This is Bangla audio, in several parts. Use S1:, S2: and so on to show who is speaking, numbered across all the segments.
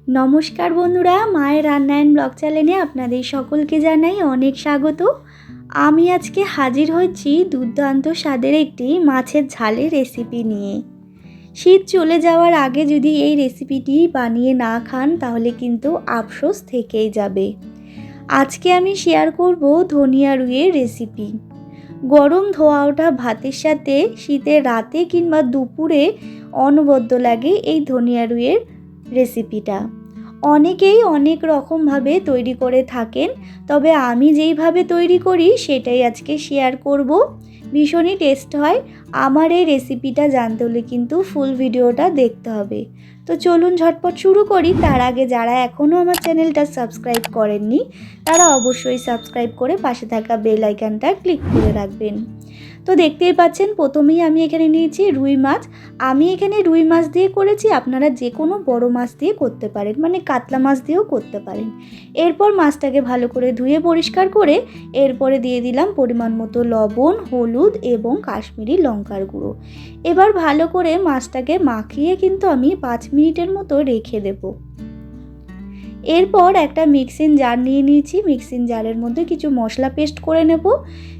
S1: নমস্কার বন্ধুরা, মায়ের রান্না অ্যান্ড ব্লগ চ্যানেলে আপনাদের সকলকে জানাই অনেক স্বাগত। আমি আজকে হাজির হয়েছি দুর্দান্ত স্বাদের একটি মাছের ঝালের রেসিপি নিয়ে। শীত চলে যাওয়ার আগে যদি এই রেসিপিটি বানিয়ে না খান তাহলে কিন্তু আফসোস থেকেই যাবে। আজকে আমি শেয়ার করব ধনিয়া রুইয়ের রেসিপি। গরম ধোয়া ওঠা ভাতের সাথে শীতের রাতে কিংবা দুপুরে অনবদ্য লাগে এই ধনিয়া রুইয়ের রেসিপিটা। অনেকেই অনেক রকমভাবে তৈরি করে থাকেন, তবে আমি যেইভাবে তৈরি করি সেটাই আজকে শেয়ার করব। ভীষণই টেস্ট হয়। আমার এই রেসিপিটা জানতে হলে কিন্তু ফুল ভিডিওটা দেখতে হবে। তো চলুন ঝটপট শুরু করি। তার আগে যারা এখনও আমার চ্যানেলটা সাবস্ক্রাইব করেননি তারা অবশ্যই সাবস্ক্রাইব করে পাশে থাকা বেল আইকনটা ক্লিক করে রাখবেন। তো দেখতেই পাচ্ছেন প্রথমেই আমি এখানে নিয়েছি রুই মাছ। আমি এখানে রুই মাছ দিয়ে করেছি, আপনারা যে কোনো বড় মাছ দিয়ে করতে পারেন, মানে কাতলা মাছ দিয়েও করতে পারেন। এরপর মাছটাকে ভালো করে ধুয়ে পরিষ্কার করে এরপরে দিয়ে দিলাম পরিমাণ মতো লবণ, হলুদ এবং কাশ্মীরি লঙ্কার গুঁড়ো। এবার ভালো করে মাছটাকে মাখিয়ে কিন্তু আমি 5 মিনিটের মতো রেখে দেবো। এরপর একটা মিক্সিং জার নিয়ে নিয়েছি। মিক্সিং জারের মধ্যে কিছু মশলা পেস্ট করে নেব।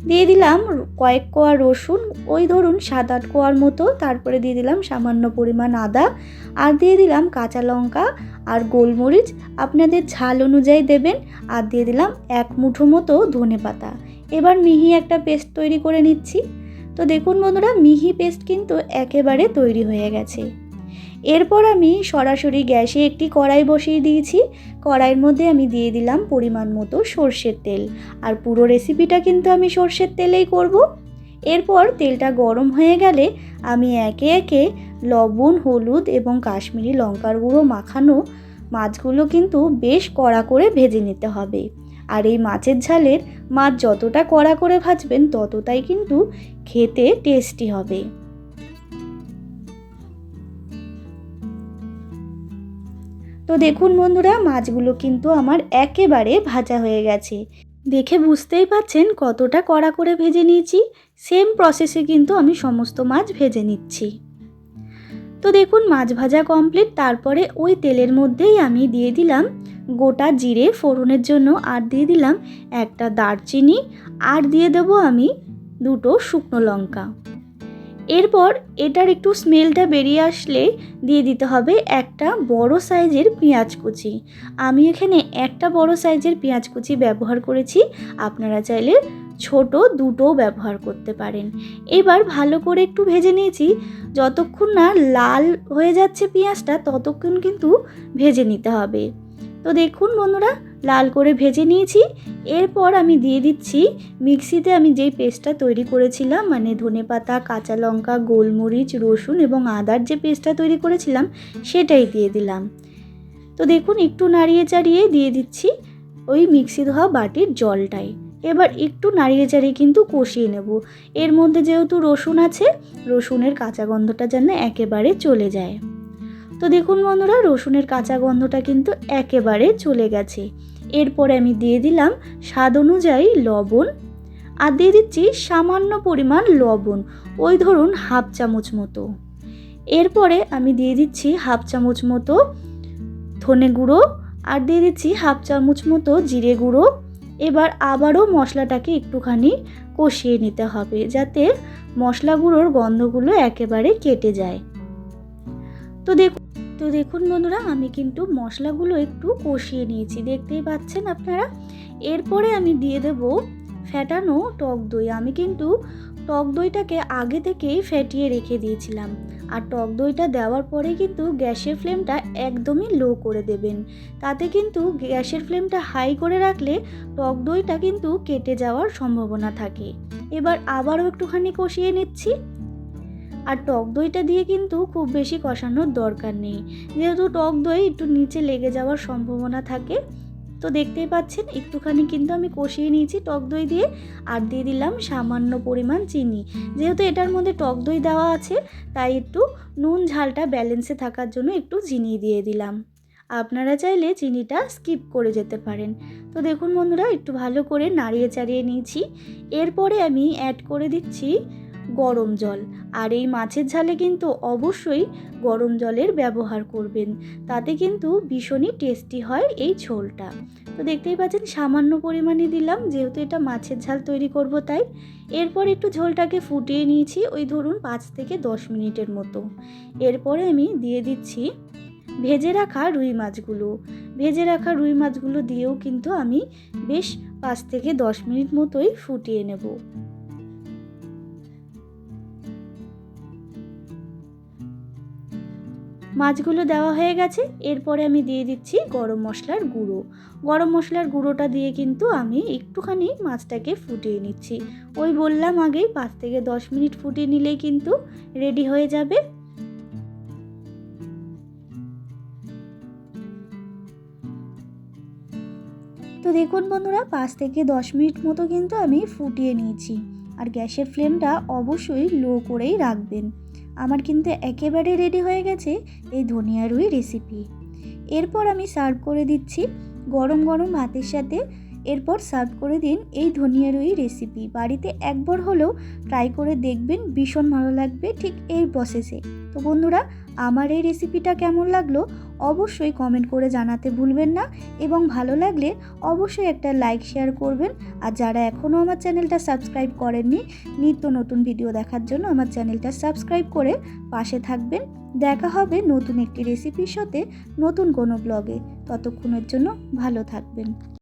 S1: দিয়ে দিলাম কয়েক কোয়া রসুন, ওই ধরুন 7-8 কোয়ার মতো। তারপরে দিয়ে দিলাম সামান্য পরিমাণ আদা, আর দিয়ে দিলাম কাঁচা লঙ্কা আর গোলমরিচ, আপনাদের ঝাল অনুযায়ী দেবেন। আর দিয়ে দিলাম 1 মুঠো মতো ধনেপাতা। এবার মিহি একটা পেস্ট তৈরি করে নিচ্ছি। তো দেখুন বন্ধুরা, মিহি পেস্ট কিন্তু একেবারে তৈরি হয়ে গেছে। এরপর আমি সরাসরি গ্যাসে একটি কড়াই বসিয়ে দিয়েছি। কড়াইয়ের মধ্যে আমি দিয়ে দিলাম পরিমাণ মতো সর্ষের তেল, আর পুরো রেসিপিটা কিন্তু আমি সর্ষের তেলেই করব। এরপর তেলটা গরম হয়ে গেলে আমি একে একে লবণ, হলুদ এবং কাশ্মীরি লঙ্কার গুঁড়ো মাখানো মাছগুলো কিন্তু বেশ কড়া করে ভেজে নিতে হবে। আর এই মাছের ঝালের মাছ যতটা কড়া করে ভাজবেন ততটাই কিন্তু খেতে টেস্টি হবে। তো দেখুন বন্ধুরা, মাছগুলো কিন্তু আমার একেবারে ভাজা হয়ে গেছে। দেখে বুঝতেই পাচ্ছেন কতটা কড়া করে ভেজে নিয়েছি। সেম প্রসেসে কিন্তু আমি সমস্ত মাছ ভেজে নিচ্ছি। তো দেখুন মাছ ভাজা কমপ্লিট। তারপরে ওই তেলের মধ্যেই আমি দিয়ে দিলাম গোটা জিরে ফোড়নের জন্য, আর দিয়ে দিলাম একটা দারচিনি, আর দিয়ে দেবো আমি 2টো শুকনো লঙ্কা। এরপর এটার একটু স্মেলটা বেরিয়ে আসলে দিয়ে দিতে হবে একটা বড় সাইজের পেঁয়াজ কুচি। আমি এখানে একটা বড় সাইজের পেঁয়াজ কুচি ব্যবহার করেছি, আপনারা চাইলে ছোট 2টোও ব্যবহার করতে পারেন। এবার ভালো করে একটু ভেজে নিয়েছি। যতক্ষণ না লাল হয়ে যাচ্ছে পেঁয়াজটা ততক্ষণ কিন্তু ভেজে নিতে হবে। তো দেখুন বন্ধুরা, লাল করে ভেজে নিয়েছি। এরপর আমি দিয়ে দিচ্ছি মিক্সিতে আমি যেই পেস্টটা তৈরি করেছিলাম, মানে ধনেপাতা, কাঁচা লঙ্কা, গোলমরিচ, রসুন এবং আদার যে পেস্টটা তৈরি করেছিলাম সেটাই দিয়ে দিলাম। তো দেখুন একটু নাড়িয়ে চাড়িয়ে দিয়ে দিচ্ছি ওই মিক্সি ধোয়া বাটির জলটাই। এবার একটু নাড়িয়ে চাড়িয়ে কিন্তু কষিয়ে নেব। এর মধ্যে যেহেতু রসুন আছে, রসুনের কাঁচা গন্ধটা যেন একেবারে চলে যায়। তো দেখুন বন্ধুরা, রসুনের কাঁচা গন্ধটা কিন্তু একেবারে চলে গেছে। এরপরে আমি দিয়ে দিলাম স্বাদ অনুযায়ী লবণ, আর দিয়ে দিচ্ছি সামান্য পরিমাণ লবণ, ওই ধরুন 1/2 চামচ মতো। এরপরে আমি দিয়ে দিচ্ছি 1/2 চামচ মতো ধনে গুঁড়ো, আর দিয়ে দিচ্ছি 1/2 চামচ মতো জিরে গুঁড়ো। এবার আবারও মশলাটাকে একটুখানি কষিয়ে নিতে হবে যাতে মশলা গুঁড়োর গন্ধগুলো একেবারে কেটে যায়। তো দেখুন বন্ধুরা, আমি কিন্তু মশলাগুলো একটু কষিয়ে নিয়েছি, দেখতেই পাচ্ছেন আপনারা। এরপরে আমি দিয়ে দেব ফেটানো টক দই। আমি কিন্তু টক দইটাকে আগে থেকেই ফেটিয়ে রেখে দিয়েছিলাম। আর টক দইটা দেওয়ার পরে কিন্তু গ্যাসের ফ্লেমটা একদমই লো করে দেবেন। তাতে কিন্তু গ্যাসের ফ্লেমটা হাই করে রাখলে টক দইটা কিন্তু কেটে যাওয়ার সম্ভাবনা থাকে। এবার আবারও একটুখানি কষিয়ে নিচ্ছি। আর টক দইটা দিয়ে কিন্তু খুব বেশি কষানোর দরকার নেই, যেহেতু টক দই একটু নিচে লেগে যাওয়ার সম্ভাবনা থাকে। তো দেখতেই পাচ্ছেন একটুখানি কিন্তু আমি কষিয়ে নিয়েছি টক দই দিয়ে, আর দিয়ে দিলাম সামান্য পরিমাণ চিনি। যেহেতু এটার মধ্যে টক দই দেওয়া আছে তাই একটু নুন ঝালটা ব্যালেন্সে থাকার জন্য একটু চিনি দিয়ে দিলাম। আপনারা চাইলে চিনিটা স্কিপ করে যেতে পারেন। তো দেখুন বন্ধুরা, একটু ভালো করে নাড়িয়ে চাড়িয়ে নিয়েছি। এরপরে আমি অ্যাড করে দিচ্ছি গরম জল। আর এই মাছের ঝালে কিন্তু অবশ্যই গরম জলের ব্যবহার করবেন, তাতে কিন্তু ভীষণই টেস্টি হয় এই ঝোলটা। তো দেখতেই পাচ্ছেন সামান্য পরিমাণে দিলাম, যেহেতু এটা মাছের ঝাল তৈরি করব তাই। এরপর একটু ঝোলটাকে ফুটিয়ে নিয়েছি, ওই ধরুন 5 থেকে 10 মিনিটের মতো। এরপরে আমি দিয়ে দিচ্ছি ভেজে রাখা রুই মাছগুলো। ভেজে রাখা রুই মাছগুলো দিয়েও কিন্তু আমি বেশ 5 থেকে 10 মিনিট মতোই ফুটিয়ে নেব। মাছগুলো দেওয়া হয়ে গেছে, এরপরে আমি দিয়ে দিচ্ছি গরম মশলার গুঁড়ো। গরম মশলার গুঁড়োটা দিয়ে কিন্তু আমি একটুখানি মাছটাকে ফুটিয়ে নিচ্ছি। ওই বললাম আগেই 5 থেকে 10 মিনিট ফুটিয়ে নিলেই কিন্তু রেডি হয়ে যাবে। তো দেখুন বন্ধুরা, 5 থেকে 10 মিনিট মতো কিন্তু আমি ফুটিয়ে নিয়েছি। আর গ্যাসের ফ্লেমটা অবশ্যই লো করেই রাখবেন। আমার কিন্তু একেবারে রেডি হয়ে গেছে এই ধনিয়া রুই রেসিপি। এরপর আমি সার্ভ করে দিচ্ছি গরম গরম ভাতের সাথে। এরপর সার্ভ করে দিন এই ধনিয়া রুই রেসিপি। বাড়িতে একবার হলেও ট্রাই করে দেখবেন, ভীষণ ভালো লাগবে ঠিক এই প্রসেসে। তো বন্ধুরা, আমার এই রেসিপিটা কেমন লাগলো অবশ্যই কমেন্ট করে জানাতে ভুলবেন না, এবং ভালো লাগলে অবশ্যই একটা লাইক শেয়ার করবেন। আর যারা এখনও আমার চ্যানেলটা সাবস্ক্রাইব করেননি, নিত্য নতুন ভিডিও দেখার জন্য আমার চ্যানেলটা সাবস্ক্রাইব করে পাশে থাকবেন। দেখা হবে নতুন একটি রেসিপির সাথে নতুন কোনো ব্লগে। ততক্ষণের জন্য ভালো থাকবেন।